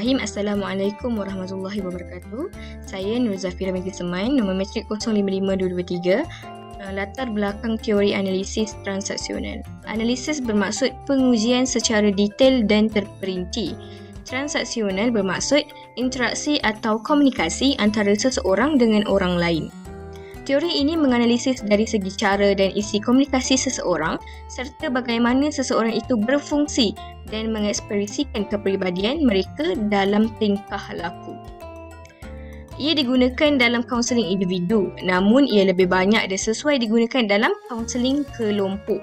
Bismillahirrahmanirrahim. Assalamualaikum warahmatullahi wabarakatuh. Saya Nur Zafira binti Seman, nombor matrik 055223. Latar belakang teori analisis transaksional. Analisis bermaksud pengujian secara detail dan terperinci. Transaksional bermaksud interaksi atau komunikasi antara seseorang dengan orang lain. Teori ini menganalisis dari segi cara dan isi komunikasi seseorang serta bagaimana seseorang itu berfungsi dan mengekspresikan kepribadian mereka dalam tingkah laku. Ia digunakan dalam kaunseling individu, namun ia lebih banyak dan sesuai digunakan dalam kaunseling kelompok.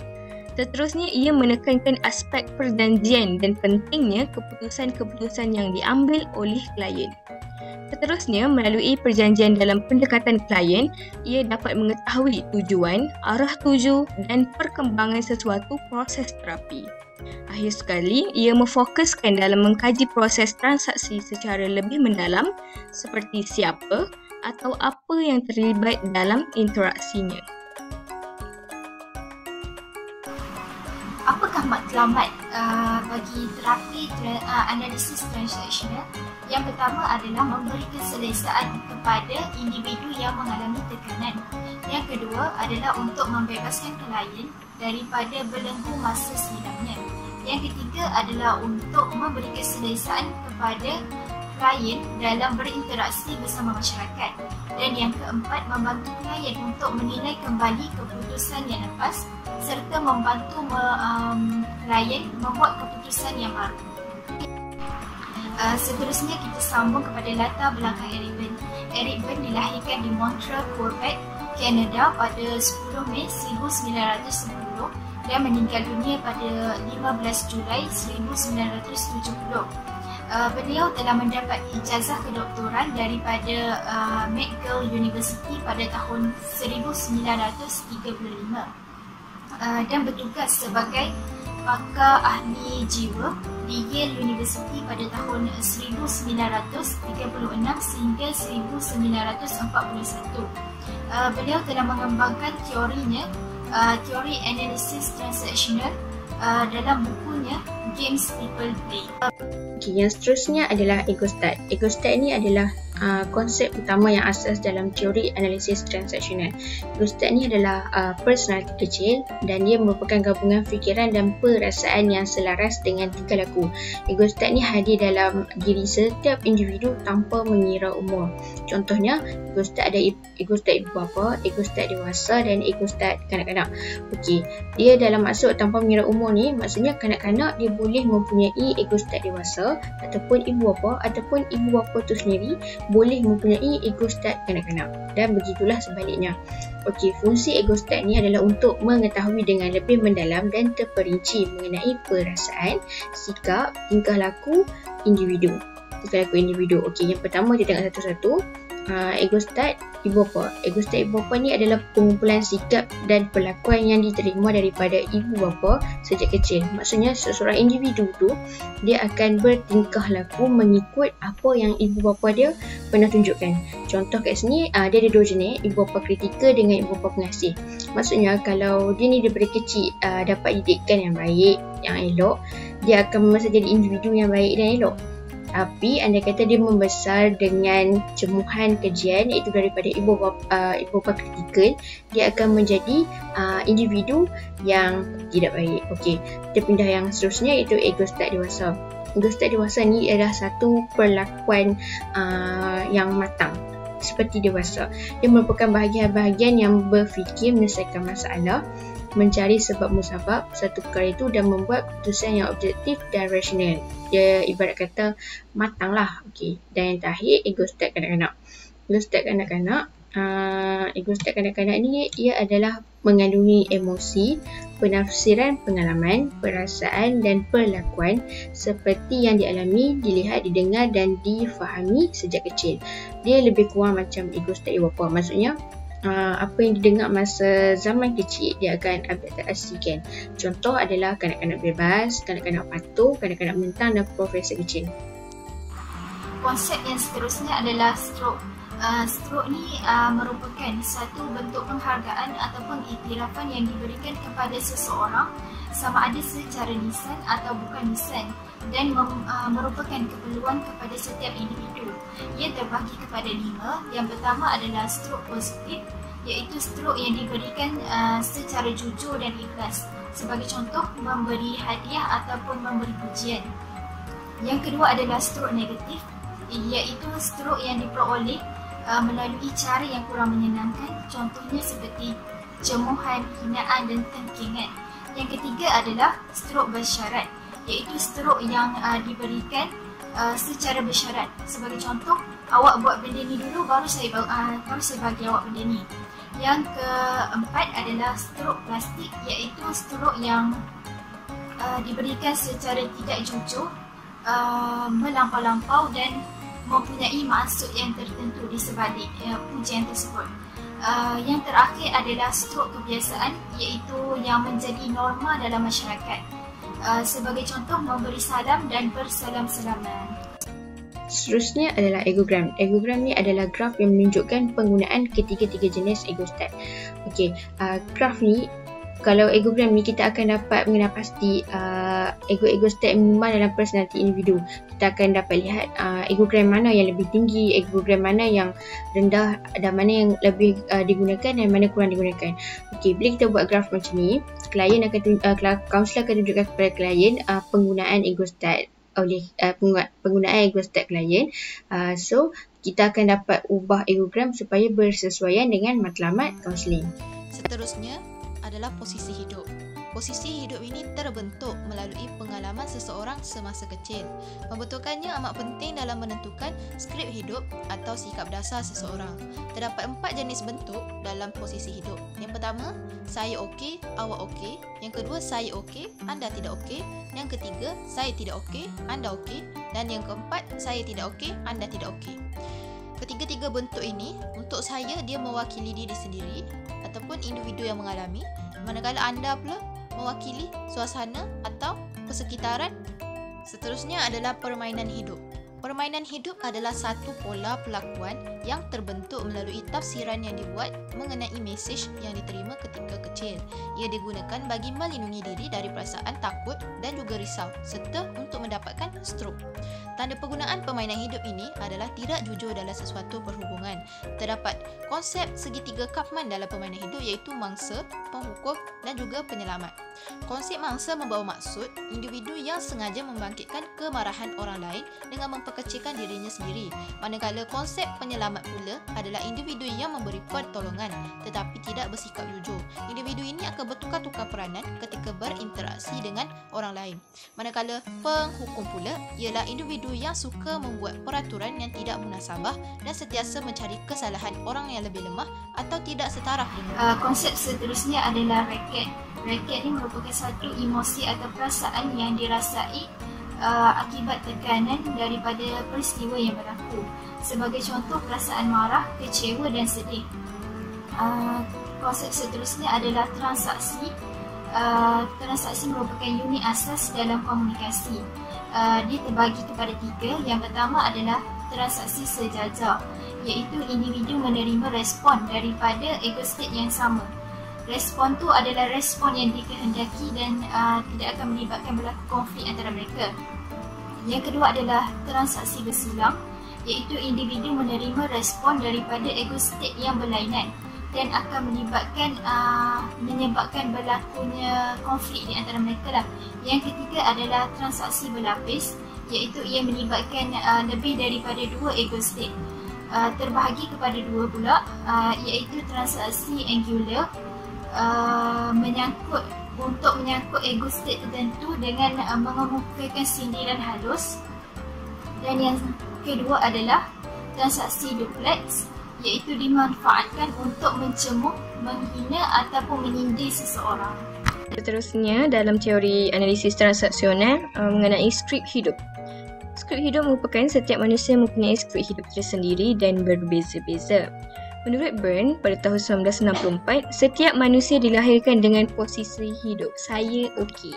Seterusnya, ia menekankan aspek perjanjian dan pentingnya keputusan-keputusan yang diambil oleh klien. Seterusnya, melalui perjanjian dalam pendekatan klien, ia dapat mengetahui tujuan, arah tuju dan perkembangan sesuatu proses terapi. Akhir sekali, ia memfokuskan dalam mengkaji proses transaksi secara lebih mendalam seperti siapa atau apa yang terlibat dalam interaksinya. Apakah matlamat bagi terapi analisis transaksional? Yang pertama adalah memberi keselesaan kepada individu yang mengalami tekanan. Yang kedua adalah untuk membebaskan klien daripada belenggu masa sidangnya. Yang ketiga adalah untuk memberi keselesaan kepada klien dalam berinteraksi bersama masyarakat. Dan yang keempat, membantu klien untuk menilai kembali keputusan yang lepas serta membantu klien membuat keputusan yang baru. Seterusnya kita sambung kepada latar belakang Eric Berne. Eric Berne dilahirkan di Montreal, Quebec, Kanada pada 10 Mei 1910 dan meninggal dunia pada 15 Julai 1970. Beliau telah mendapat ijazah kedoktoran daripada McGill University pada tahun 1935 dan bertugas sebagai pakar ahli jiwa di Yale University pada tahun 1936 sehingga 1941. Beliau telah mengembangkan teorinya, teori analisis transaksional dalam bukunya Games People Play. Yang seterusnya adalah egostat. Egostat ini adalah konsep utama yang asas dalam teori analisis transaksional. Egostat ini adalah personaliti kecil dan dia merupakan gabungan fikiran dan perasaan yang selaras dengan tingkah laku. Egostat ini hadir dalam diri setiap individu tanpa mengira umur. Contohnya, egostat ada egostat ibu bapa, egostat dewasa dan egostat kanak-kanak. Okey, dia dalam maksud tanpa mengira umur ni, maksudnya kanak-kanak dia boleh mempunyai egostat dewasa ataupun ibu bapa ataupun ibu bapa tu sendiri boleh mempunyai egostat kanak-kanak dan begitulah sebaliknya. Okey, fungsi egostat ni adalah untuk mengetahui dengan lebih mendalam dan terperinci mengenai perasaan, sikap, tingkah laku individu. Okey, yang pertama kita tengok satu-satu. Egostat ibu bapa. Egostat ibu bapa ni adalah pengumpulan sikap dan perlakuan yang diterima daripada ibu bapa sejak kecil. Maksudnya seseorang individu tu dia akan bertingkah laku mengikut apa yang ibu bapa dia pernah tunjukkan. Contoh kat sini dia ada dua jenis, ibu bapa kritikal dengan ibu bapa pengasih. Maksudnya kalau dia ni daripada kecil dapat didikan yang baik, yang elok, dia akan masa jadi individu yang baik dan elok. Tapi andai kata dia membesar dengan cemuhan kejian iaitu daripada ibu bapa kritikal, dia akan menjadi individu yang tidak baik. Okey, kita pindah yang seterusnya iaitu egostat dewasa. Egostat dewasa ni adalah satu perlakuan yang matang seperti dewasa. Dia merupakan bahagian-bahagian yang berfikir menyelesaikan masalah, mencari sebab musabab satu perkara itu dan membuat keputusan yang objektif dan rasional. Dia ibarat kata matang lah. Okey. Dan yang terakhir, egostat kanak-kanak. Egostat kanak-kanak ni ia adalah mengandungi emosi, penafsiran pengalaman, perasaan dan perlakuan seperti yang dialami, dilihat, didengar dan difahami sejak kecil. Dia lebih kurang macam egostat ibu bapa. Maksudnya apa yang didengar masa zaman kecil dia akan adaptasikan. Contoh adalah kanak-kanak bebas, kanak-kanak patuh, kanak-kanak menentang dan profesor kecil. Konsep yang seterusnya adalah stroke. Stroke ni merupakan satu bentuk penghargaan ataupun iktirafan yang diberikan kepada seseorang sama ada secara lisan atau bukan lisan, dan merupakan keperluan kepada setiap individu. Ia terbahagi kepada 5. Yang pertama adalah stroke positif, iaitu stroke yang diberikan secara jujur dan ikhlas. Sebagai contoh, memberi hadiah ataupun memberi pujian. Yang kedua adalah stroke negatif, iaitu stroke yang diperoleh melalui cara yang kurang menyenangkan, contohnya seperti cemuhan, hinaan dan tengkingan. Yang ketiga adalah stroke bersyarat, iaitu stroke yang diberikan secara bersyarat. Sebagai contoh, awak buat benda ni dulu baru saya bagi awak benda ni. Yang keempat adalah stroke plastik, iaitu stroke yang diberikan secara tidak jujur, melampau-lampau dan mempunyai maksud yang tertentu di sebalik pujian tersebut. Yang terakhir adalah stroke kebiasaan, iaitu yang menjadi norma dalam masyarakat. Sebagai contoh, memberi salam dan bersalam-salaman. Seterusnya adalah egogram. Egogram ni adalah graf yang menunjukkan penggunaan ketiga-tiga jenis egostat. Okey, graf ni, kalau egogram ni kita akan dapat mengenal pasti egostat yang menyumbang dalam personaliti individu. Kita akan dapat lihat egogram mana yang lebih tinggi, egogram mana yang rendah, dan mana yang lebih digunakan dan mana kurang digunakan. Okey, bila kita buat graf macam ni, kaunselor akan tunjukkan kepada klien penggunaan egostat oleh penggunaan egostat klien. So kita akan dapat ubah egogram supaya bersesuaian dengan matlamat kaunseling. Seterusnya adalah posisi hidup. Posisi hidup ini terbentuk melalui pengalaman seseorang semasa kecil. Pembentukannya amat penting dalam menentukan skrip hidup atau sikap dasar seseorang. Terdapat 4 jenis bentuk dalam posisi hidup. Yang pertama, saya okey, awak okey. Yang kedua, saya okey, anda tidak okey. Yang ketiga, saya tidak okey, anda okey. Dan yang keempat, saya tidak okey, anda tidak okey. Ketiga-tiga bentuk ini, untuk saya dia mewakili diri sendiri ataupun individu yang mengalami, manakala anda pula mewakili suasana atau persekitaran. Seterusnya adalah permainan hidup. Permainan hidup adalah satu pola pelakuan yang terbentuk melalui tafsiran yang dibuat mengenai mesej yang diterima ketika kecil. Ia digunakan bagi melindungi diri dari perasaan takut dan juga risau serta untuk mendapatkan stroke. Tanda penggunaan permainan hidup ini adalah tidak jujur dalam sesuatu perhubungan. Terdapat konsep segitiga Kaufman dalam permainan hidup, iaitu mangsa, penghukum dan juga penyelamat. Konsep mangsa membawa maksud individu yang sengaja membangkitkan kemarahan orang lain dengan memperkecilkan dirinya sendiri. Manakala konsep penyelamat pula adalah individu yang memberi pertolongan tetapi tidak bersikap jujur. Individu ini akan bertukar-tukar peranan ketika berinteraksi dengan orang lain. Manakala penghukum pula ialah individu yang suka membuat peraturan yang tidak munasabah dan sentiasa mencari kesalahan orang yang lebih lemah atau tidak setaraf dengan. Konsep seterusnya adalah reket. Reket ini merupakan satu emosi atau perasaan yang dirasai akibat tekanan daripada peristiwa yang berlaku. Sebagai contoh, perasaan marah, kecewa dan sedih. Konsep seterusnya adalah transaksi. Transaksi merupakan unit asas dalam komunikasi. Dia terbagi kepada 3. Yang pertama adalah transaksi sejajar, iaitu individu menerima respon daripada egostat yang sama. Respon tu adalah respon yang dikehendaki dan tidak akan melibatkan berlaku konflik antara mereka. Yang kedua adalah transaksi bersilang, iaitu individu menerima respon daripada egostat yang berlainan dan akan menyebabkan berlakunya konflik di antara mereka lah. Yang ketiga adalah transaksi berlapis, iaitu ia melibatkan lebih daripada 2 egostat. Terbahagi kepada 2 pula, iaitu transaksi angular, untuk menyangkut egostat tertentu dengan mengemukakan sindiran halus. Dan yang kedua adalah transaksi duplex, iaitu dimanfaatkan untuk mencemooh, menghina ataupun menyindir seseorang. Seterusnya dalam teori analisis transaksional mengenai skrip hidup. Skrip hidup merupakan setiap manusia mempunyai skrip hidup tersendiri dan berbeza-beza. Menurut Byrne, pada tahun 1964, setiap manusia dilahirkan dengan posisi hidup saya okey.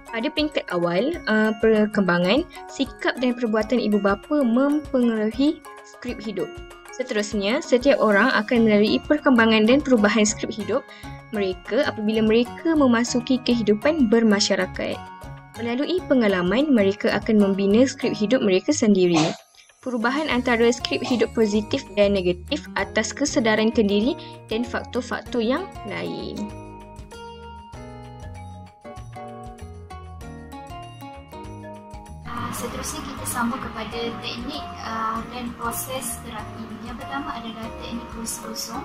Pada peringkat awal perkembangan, sikap dan perbuatan ibu bapa mempengaruhi skrip hidup. Seterusnya, setiap orang akan melalui perkembangan dan perubahan skrip hidup mereka apabila mereka memasuki kehidupan bermasyarakat. Melalui pengalaman, mereka akan membina skrip hidup mereka sendiri. Perubahan antara skrip hidup positif dan negatif atas kesedaran kendiri dan faktor-faktor yang lain. Seterusnya kita sambung kepada teknik dan proses terapi. Yang pertama adalah teknik kursi kosong,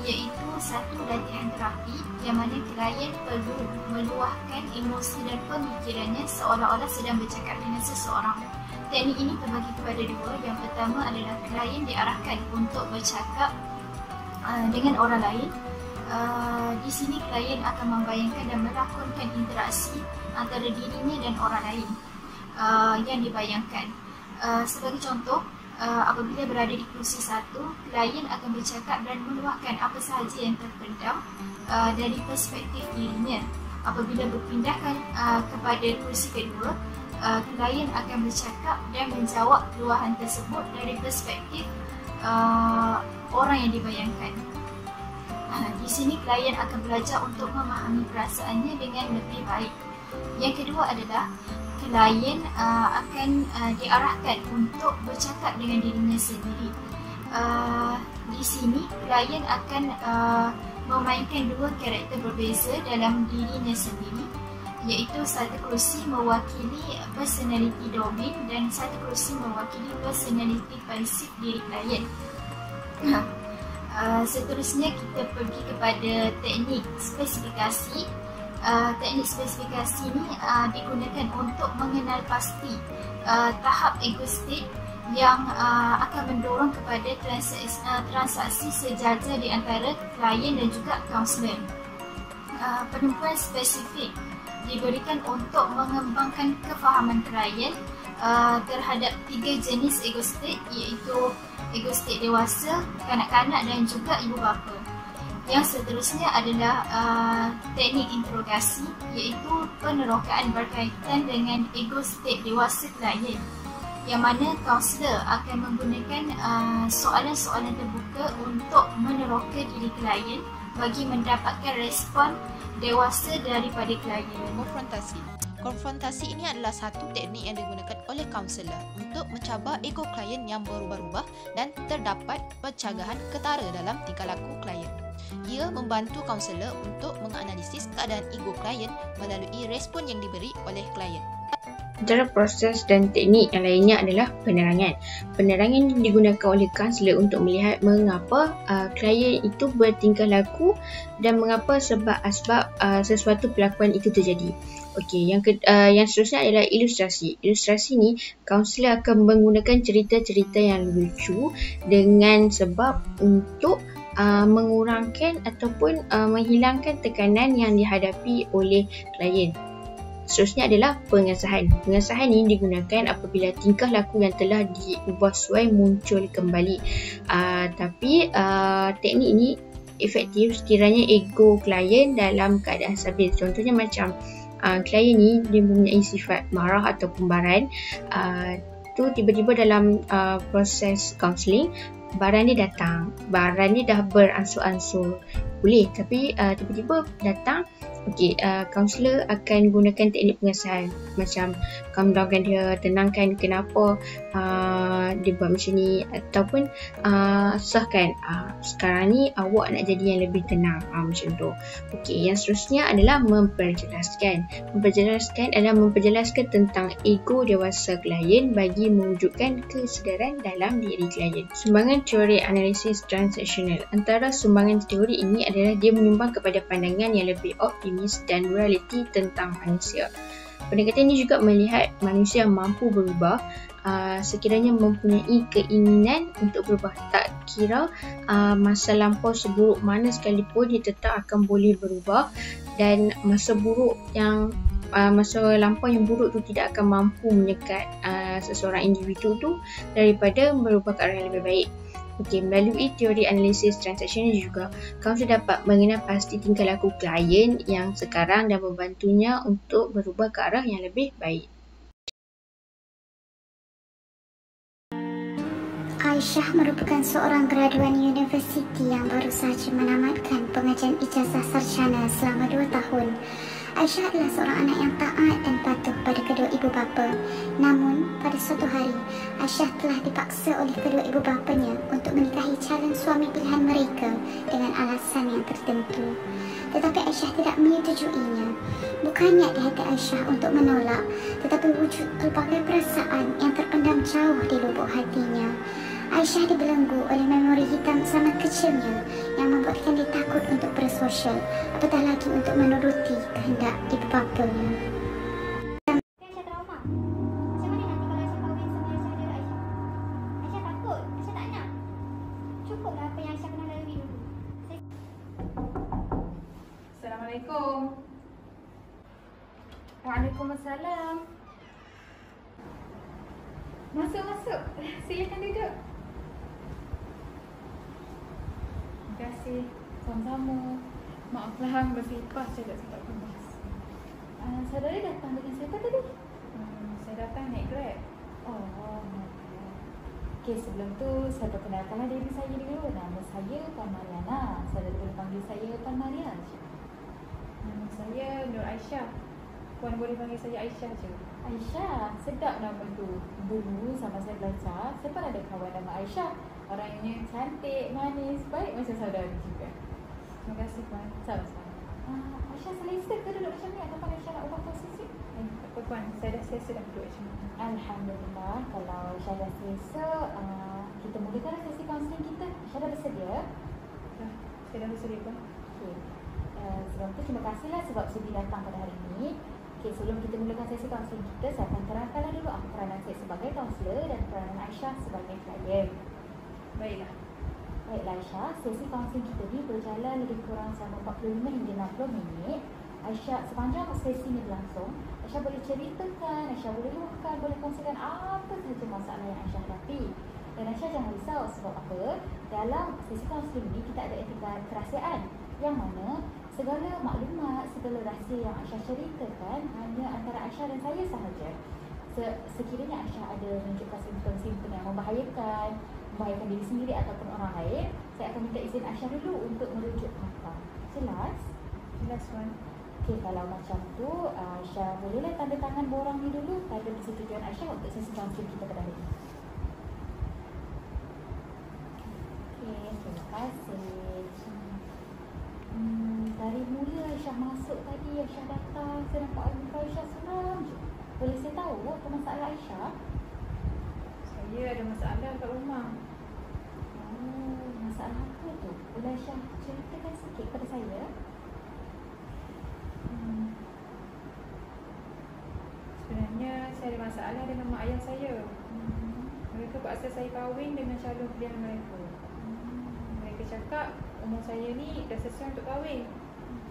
iaitu satu latihan terapi yang mana klien perlu meluahkan emosi dan pemikirannya seolah-olah sedang bercakap dengan seseorang. Teknik ini terbagi kepada dua. Yang pertama adalah klien diarahkan untuk bercakap dengan orang lain. Di sini klien akan membayangkan dan melakonkan interaksi antara dirinya dan orang lain yang dibayangkan. Sebagai contoh, apabila berada di kursi satu, klien akan bercakap dan meluahkan apa sahaja yang terpendam dari perspektif dirinya. Apabila berpindahkan kepada kursi kedua, klien akan bercakap dan menjawab luahan tersebut dari perspektif orang yang dibayangkan. Di sini klien akan belajar untuk memahami perasaannya dengan lebih baik. Yang kedua adalah klien akan diarahkan untuk bercakap dengan dirinya sendiri. Di sini klien akan memainkan dua karakter berbeza dalam dirinya sendiri, iaitu satu kerusi mewakili personality domain dan satu kerusi mewakili personality pasif diri klien. Seterusnya kita pergi kepada teknik spesifikasi. Teknik spesifikasi ini digunakan untuk mengenal pasti tahap ego state yang akan mendorong kepada transaksi sejajar di antara klien dan juga kaunselor. Penentuan spesifik diberikan untuk mengembangkan kefahaman klien terhadap 3 jenis ego state, iaitu ego state dewasa, kanak-kanak dan juga ibu bapa. Yang seterusnya adalah teknik interogasi, iaitu penerokaan berkaitan dengan ego state dewasa klien, yang mana kaunselor akan menggunakan soalan-soalan terbuka untuk meneroka diri klien bagi mendapatkan respon dewasa daripada klien. Konfrontasi ini adalah satu teknik yang digunakan oleh kaunselor untuk mencabar ego klien yang berubah-ubah dan terdapat pencegahan ketara dalam tingkah laku klien. Ia membantu kaunselor untuk menganalisis keadaan ego klien melalui respon yang diberi oleh klien. Antara proses dan teknik yang lainnya adalah penerangan. Penerangan digunakan oleh kaunselor untuk melihat mengapa klien itu bertingkah laku dan mengapa sebab-asbab sesuatu pelakuan itu terjadi. Okey, yang seterusnya adalah ilustrasi. Ilustrasi ni kaunselor akan menggunakan cerita-cerita yang lucu dengan sebab untuk mengurangkan ataupun menghilangkan tekanan yang dihadapi oleh klien. Seterusnya adalah pengesahan. Pengesahan ini digunakan apabila tingkah laku yang telah diubah suai muncul kembali. Tapi teknik ini efektif sekiranya ego klien dalam keadaan stabil. Contohnya macam klien ni dia mempunyai sifat marah atau pembaran. Tu tiba-tiba dalam proses kaunseling, baran dia datang. Baran dia dah beransur-ansur pulih, tapi tiba-tiba datang. Okey, kaunselor akan gunakan teknik pengesahan, macam calm downkan dia, tenangkan kenapa dia buat macam ni, ataupun sahkan sekarang ni awak nak jadi yang lebih tenang, macam tu. Okey, yang seterusnya adalah memperjelaskan. Memperjelaskan adalah memperjelaskan tentang ego dewasa klien bagi mewujudkan kesedaran dalam diri klien. Sumbangan teori analisis transaksional. Antara sumbangan teori ini adalah dia menyumbang kepada pandangan yang lebih optimis dan realiti tentang manusia. Pendekatan ini juga melihat manusia mampu berubah sekiranya mempunyai keinginan untuk berubah. Tak kira masa lampau seburuk mana sekalipun, dia tetap akan boleh berubah, dan masa lampau yang buruk tu tidak akan mampu menyekat seseorang individu tu daripada berubah ke arah yang lebih baik. Okey, melalui teori analisis transaksional juga, kaunselor dapat mengenal pasti tingkah laku klien yang sekarang dan membantunya untuk berubah ke arah yang lebih baik. Aisyah merupakan seorang graduan universiti yang baru sahaja menamatkan pengajian ijazah sarjana selama 2 tahun. Aisyah adalah seorang anak yang taat dan patuh pada kedua ibu bapa. Namun, pada suatu hari, Aisyah telah dipaksa oleh kedua ibu bapanya untuk menikahi calon suami pilihan mereka dengan alasan yang tertentu. Tetapi Aisyah tidak menyetujuinya. Bukan niat di hati Aisyah untuk menolak, tetapi wujud pelbagai perasaan yang terpendam jauh di lubuk hatinya. Aisyah dibelenggu oleh memori hitam zaman kecilnya yang membuatkan dia takut untuk bersosial, apatah lagi untuk menuruti kehendak ibu bapanya. Aisyah trauma. Macam mana nanti kalau Aisyah kahwin sama Aisyah ada Aisyah? Aisyah takut, Aisyah tak nak. Cukuplah apa yang Aisyah pernah lalui dulu. Assalamualaikum. Waalaikumsalam. Masuk. Silakan duduk. Terima kasih. Sama-sama. Maaflah, bersipas saya tak sempat kemas. Saudara datang dengan siapa tadi? Saya datang naik Grab. Oh, okey, sebelum tu saya perkenalkanlah diri saya dulu. Nama saya Puan Mariana. Saudara boleh panggil saya Puan Maria. Nama saya Nur Aisyah. Puan boleh panggil saya Aisyah je. Aisyah, sedap nama tu. Dulu sama saya belajar, saya pun ada kawan nama Aisyah. Orangnya cantik, manis, baik macam saudara juga. Terima kasih Puan. Sama-sama. Aisyah selesa ke duduk macam ni ataupun Aisyah nak ubah posisi? Tak apa Puan, saya dah selesa dah duduk macam ni. Alhamdulillah, kalau Aisyah dah selesa, kita mulakan sesi kaunseling kita. Aisyah dah bersedia? Dah, saya dah bersedia Puan. Okey. Sebab tu terima kasihlah sebab sudi datang pada hari ini. Okey, sebelum kita mulakan sesi kaunseling kita, saya akan terangkanlah dulu apa peranan saya sebagai kaunselor dan peranan Aisyah sebagai klien. Baiklah Aisyah, sesi kaunseling kita ni berjalan lebih kurang selama 45 hingga 60 minit. Aisyah, sepanjang sesi ni berlangsung, Aisyah boleh ceritakan, Aisyah boleh luahkan, boleh kongsikan apa sahaja masalah yang Aisyah hadapi. Dan Aisyah jangan risau sebab apa? Dalam sesi kaunseling ni kita ada etika kerahsiaan yang mana segala maklumat, segala rahsia yang Aisyah ceritakan hanya antara Aisyah dan saya sahaja. Sekiranya Aisyah ada menunjukkan simptom-simptom yang membahayakan diri sendiri ataupun orang lain, saya akan minta izin Aisyah dulu untuk merujuk pakar. Jelas? Jelas Puan. Okey, kalau macam tu, Aisyah bolehlah tanda tangan borang ni dulu tanda persetujuan Aisyah untuk sesi kaunseling kita pada hari ini. Okey, terima kasih. Dari mula Aisyah masuk tadi, Aisyah datang, saya nampak muka Aisyah seram je. Boleh saya tahu apa masalah Aisyah? Saya ada masalah kat rumah. Oh, masalah apa tu? Boleh Aisyah ceritakan sikit pada saya? Sebenarnya saya ada masalah dengan mak ayah saya. Mereka paksa saya kahwin dengan calon pilihan mereka. Mereka cakap umur saya ni dah sesuai untuk kahwin.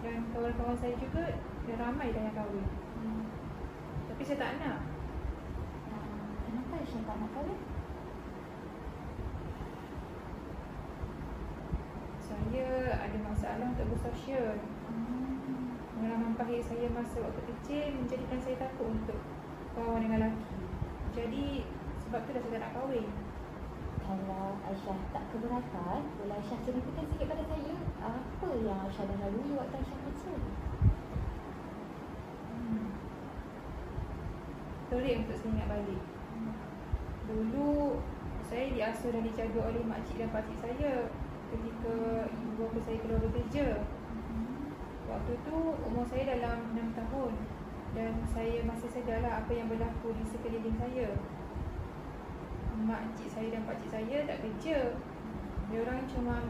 Dan kawan-kawan saya juga dah ramai dah yang kahwin. Tapi saya tak nak. Kenapa Aisyah tak nak kahwin? Saya ada masalah untuk bersosial. Pengalaman pahit saya masa waktu kecil menjadikan saya takut untuk kawan dengan lelaki. Jadi sebab tu dah saya tak nak kahwin. Kalau Aisyah tak keberatan, boleh Aisyah ceritakan sikit pada saya apa yang Aisyah dah lalui waktu Aisyah kecil? Sulit untuk saya ingat balik. Dulu saya diasuh dan dijaga oleh makcik dan pakcik saya ketika ibu bapa saya keluar bekerja. Waktu tu umur saya dalam 6 tahun dan saya masih sedarlah apa yang berlaku di sekeliling saya. Makcik saya dan pakcik saya tak kerja. Diorang cuma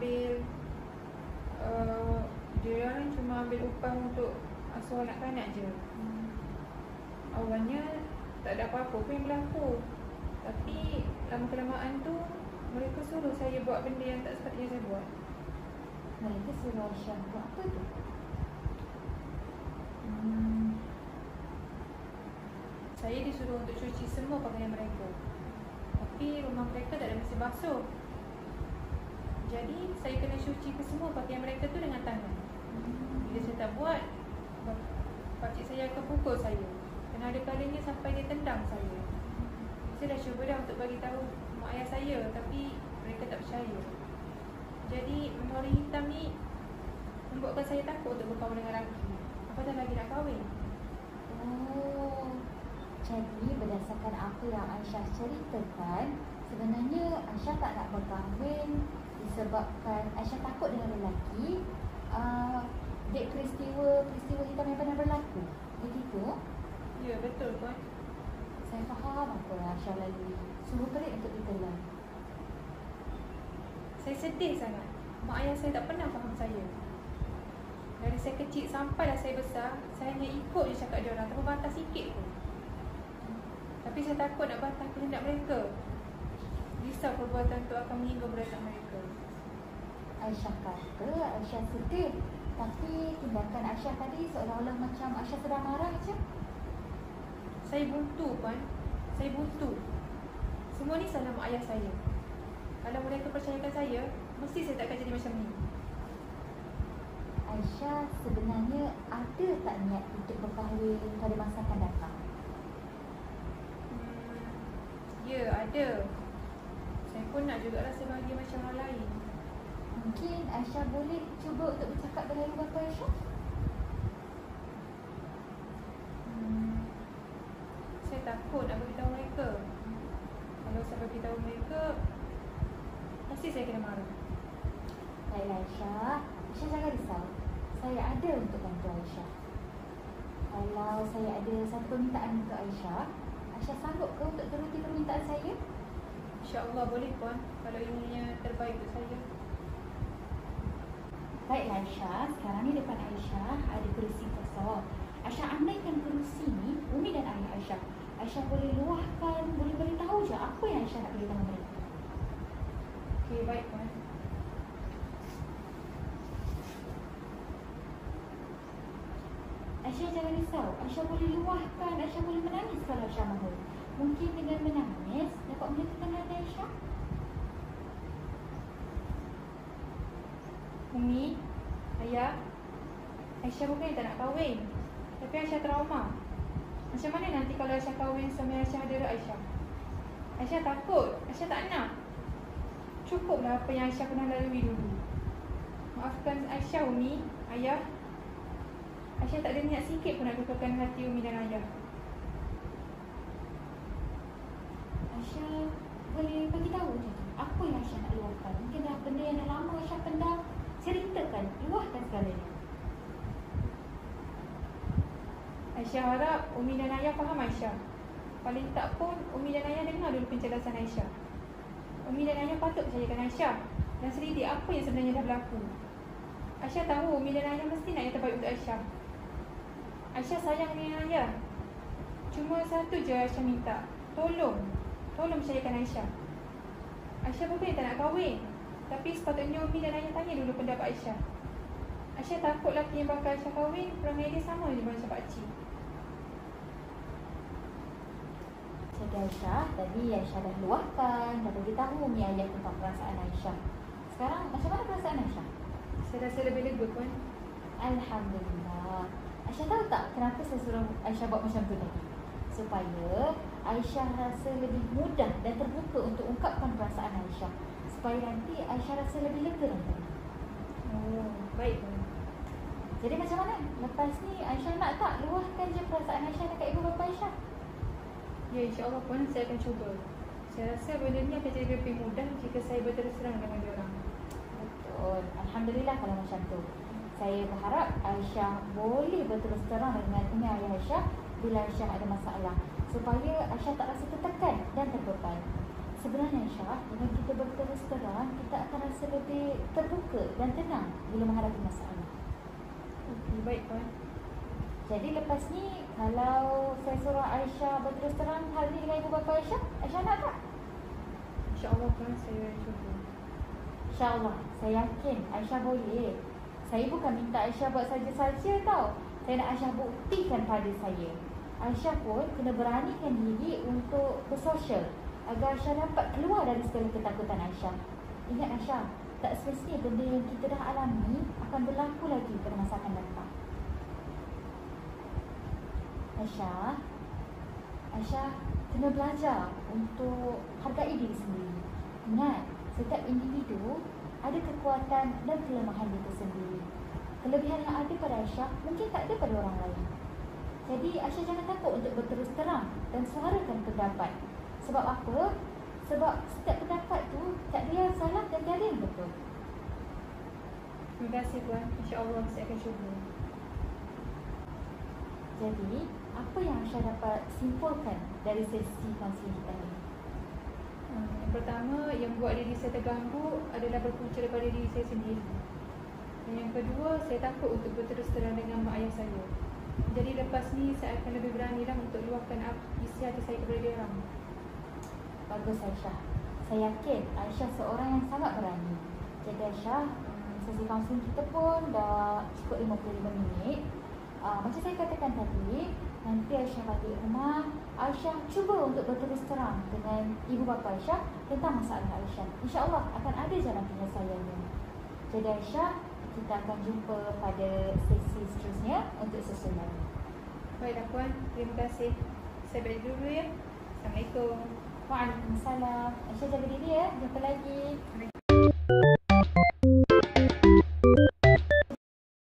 ambil upah untuk asuh anak-anak je. Awalnya tak ada apa-apa pun yang berlaku. Tapi lama-kelamaan tu mereka suruh saya buat benda yang tak sepatutnya saya buat. Mereka suruh Aisyah buat apa tu? Saya disuruh untuk cuci semua pakaian mereka. Tapi rumah mereka tak ada mesin basuh. Jadi saya kena cuci ke semua pakaian mereka tu dengan tangan. Bila saya tak buat, pakcik saya akan pukul saya. Dan ada kalanya sampai dia tendang saya. Saya dah cuba dah untuk bagi tahu mak ayah saya, tapi mereka tak percaya. Jadi mentari hitam ni membuatkan saya takut untuk berkawan dengan lelaki, apatah lagi nak kahwin. Oh, jadi berdasarkan apa yang Aisyah ceritakan, sebenarnya Aisyah tak nak berkahwin disebabkan Aisyah takut dengan lelaki. Dek peristiwa hitam yang pernah berlaku. Begitu? Ya, betul Puan. Saya faham apa yang Aisyah lalui. Sungguh perit untuk ditelan. Saya sedih sangat. Mak ayah saya tak pernah faham saya. Dari saya kecil sampailah saya besar, saya hanya ikut je cakap dia orang, tanpa bantah sikit pun. Tapi saya takut nak bantah kehendak mereka. Risau perbuatan itu akan menyinggung perasaan mereka. Aisyah kata Aisyah sedih, tapi tindakan Aisyah tadi seolah-olah macam Aisyah sedang marah je. Saya buntu Puan. Saya buntu. Semua ni salah mak ayah saya. Kalau mereka percayakan saya, mesti saya tak akan jadi macam ni. Aisyah sebenarnya ada tak niat untuk berkahwin pada masa akan datang? Ya, ada. Saya pun nak juga rasa bahagia macam orang lain. Mungkin Aisyah boleh cuba untuk bercakap dengan ibu bapa Aisyah? Saya takut nak beritahu mereka. Kalau saya beritahu mereka, pasti saya kena marah. Baiklah Aisyah, Aisyah jangan risau. Saya ada untuk bantu Aisyah. Kalau saya ada satu permintaan untuk Aisyah, Aisyah sanggup ke untuk turuti permintaan saya? InsyaAllah boleh Puan, kalau ininya terbaik untuk saya. Baiklah Aisyah, sekarang ni depan Aisyah ada kerusi kosong. Aisyah andaikan kerusi ni Umi dan ayah Aisyah. Aisyah boleh luahkan, boleh beritahu je apa yang Aisyah nak beritahu mereka. Okey, baik Puan. Aisyah jangan risau. Aisyah boleh luahkan, Aisyah boleh menangis kalau Aisyah mahu. Mungkin dengan menangis dapat menyatukan hati Aisyah. Umi, Ayah, Aisyah bukan yang tak nak kahwin, tapi Aisyah trauma. Macam mana nanti kalau Aisyah kahwin sama Aisyah ada Aisyah? Aisyah takut, Aisyah tak nak. Cukuplah apa yang Aisyah pernah lalui dulu. Maafkan Aisyah, Umi, Ayah. Aisyah tak ada niat sikit pun nak lupakan hati Umi dan Ayah. Aisyah boleh bagi tahu je apa yang Aisyah nak luahkan. Mungkin dah benda yang dah lama Aisyah pendam, ceritakan, luahkan segalanya. Aisyah harap Umi dan Ayah faham Aisyah. Paling tak pun Umi dan Ayah dengar dulu penjelasan Aisyah. Umi dan Ayah patut percayakan Aisyah dan selidik apa yang sebenarnya dah berlaku. Aisyah tahu Umi dan Ayah mesti nak yang terbaik untuk Aisyah. Aisyah sayang dengan Ayah. Cuma satu je Aisyah minta, tolong percayakan Aisyah. Aisyah bukan yang tak nak kahwin, tapi sepatutnya Umi dan Ayah tanya dulu pendapat Aisyah. Aisyah takut lelaki yang bakal Aisyah kahwin perangai dia sama je macam pakcik. Jadi Aisyah, tadi Aisyah dah luahkan, dah beritahu Umi Ayah tentang perasaan Aisyah. Sekarang macam mana perasaan Aisyah? Saya rasa lebih lega Puan. Alhamdulillah. Aisyah tahu tak kenapa saya suruh Aisyah buat macam tu tadi? Supaya Aisyah rasa lebih mudah dan terbuka untuk ungkapkan perasaan Aisyah. Supaya nanti Aisyah rasa lebih lega nanti. Oh, baik Puan. Jadi macam mana? Lepas ni Aisyah nak tak luahkan je perasaan Aisyah dekat ibu bapa Aisyah? Ya, insyaAllah Puan, saya akan cuba. Saya rasa benda ni akan jadi lebih mudah jika saya berterus terang dengan diorang. Betul. Alhamdulillah kalau macam tu. Saya berharap Aisyah boleh berterus terang dengan Umi Ayah Aisyah bila Aisyah ada masalah, supaya Aisyah tak rasa tertekan dan terbeban. Sebenarnya Aisyah, dengan kita berterus terang, kita akan rasa lebih terbuka dan tenang bila menghadapi masalah. Okey, baik Puan. Jadi lepas ni, kalau saya suruh Aisyah berterus terang hal ni dengan ibu bapa Aisyah, Aisyah nak tak? InsyaAllah Puan, saya cuba. InsyaAllah, saya yakin Aisyah boleh. Saya bukan minta Aisyah buat saja-saja tau. Saya nak Aisyah buktikan pada saya. Aisyah pun kena beranikan diri untuk bersosial agar Aisyah dapat keluar dari segala ketakutan Aisyah. Ingat Aisyah, tak semestinya benda yang kita dah alami akan berlaku lagi pada masa akan datang. Aisyah kena belajar untuk hargai diri sendiri. Ingat, setiap individu ada kekuatan dan kelemahan dia tersendiri. Kelebihan yang ada pada Aisyah mungkin tak ada pada orang lain. Jadi Aisyah jangan takut untuk berterus terang dan suarakan pendapat. Sebab apa? Sebab setiap pendapat tu tak ada yang salah dan tak ada yang betul. Terima kasih Puan. InsyaAllah saya akan cuba. Jadi, apa yang Aisyah dapat simpulkan dari sesi kaunseling kita ni? Yang pertama, yang buat diri saya terganggu adalah berpunca daripada diri saya sendiri. Dan yang kedua, saya takut untuk berterus terang dengan mak ayah saya. Jadi lepas ni, saya akan lebih beranilah untuk luahkan isi hati saya kepada dia orang. Bagus Aisyah. Saya yakin Aisyah seorang yang sangat berani. Jadi Aisyah, sesi kaunseling kita pun dah cukup 55 minit. Macam saya katakan tadi, nanti Aisyah balik rumah, Aisyah cuba untuk berterus terang dengan ibu bapa Aisyah tentang masalah Aisyah. InsyaAllah akan ada jalan penyelesaiannya. Jadi Aisyah, kita akan jumpa pada sesi seterusnya untuk susunan. Baiklah Puan, terima kasih. Saya balik dulu ya. Assalamualaikum. Waalaikumsalam. Aisyah jaga diri ya. Jumpa lagi.